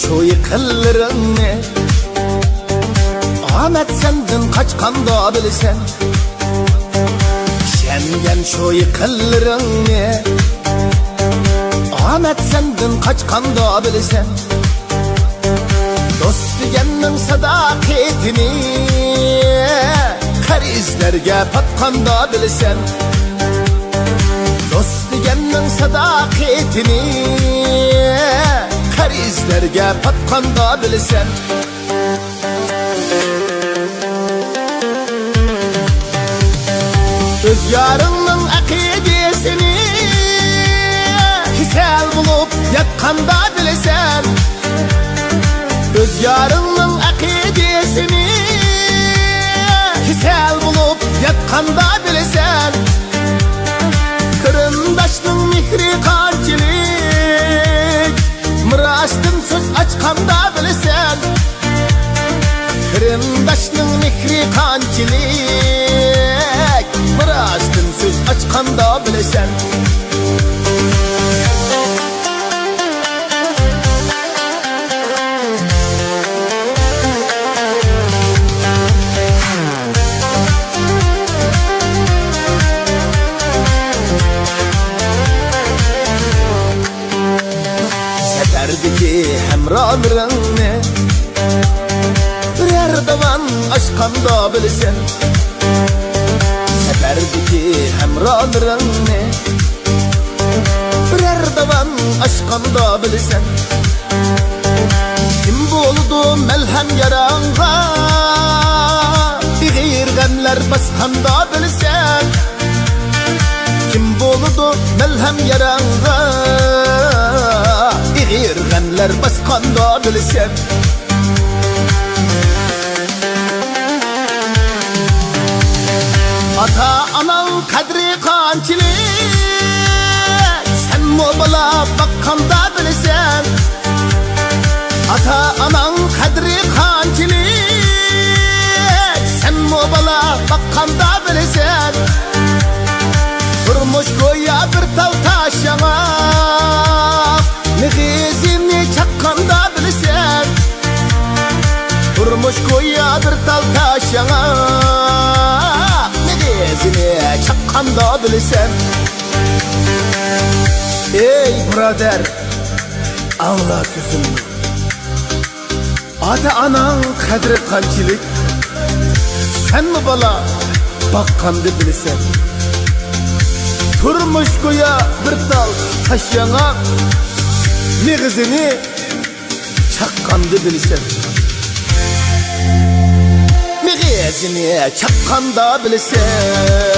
şu yıkıllarını, Ahmet senden kaçkanda bilsen. Şengen şu yıkıllarını, Ahmet senden kaçkanda bilsen. Dost degenin sadaketini, karizlerge patkanda bilsen. Dost degenin sadaketini, karizlerge patkanda bilsen. Öz yarının akidesini hisal bulup yatkanda bilsen. Öz yarının akidesini hisal bulup yatkanda bilsen. Kırındaşның mihri kançilik, mıraştın söz açkanda bilsen. Kırındaşның mihri kançilik, mıraştın söz açkanda bilsen. Seferdeki hemranlarını birer davan aşkanda bilsen. Seferdeki hemranlarını birer davan aşkanda bilsen. Kim buldu melhem yaranga, bir gayr gemler baskanda bilsen. Kim buldu melhem yaranga, bir gayr gemler baskanda bilsen. Ata anan kadri kançilik, sen mu bala bakkanda bilsen. Ata anan kadri kançilik, sen mu bala bakkanda bilsen. Durmuş goya bir tal taş yana, nigizini çakkanda bilsen. Durmuş goya bir tal taş yana, nigizini çakkanda bilsen. Ey brader, anla sözümü. Ata anan kadri kançilik, sen mi bala bakkandı bilsen. Turmuş goya bir tal taş yana, nigizini çakkanda bilsen. Nigizini çakkanda bilsen.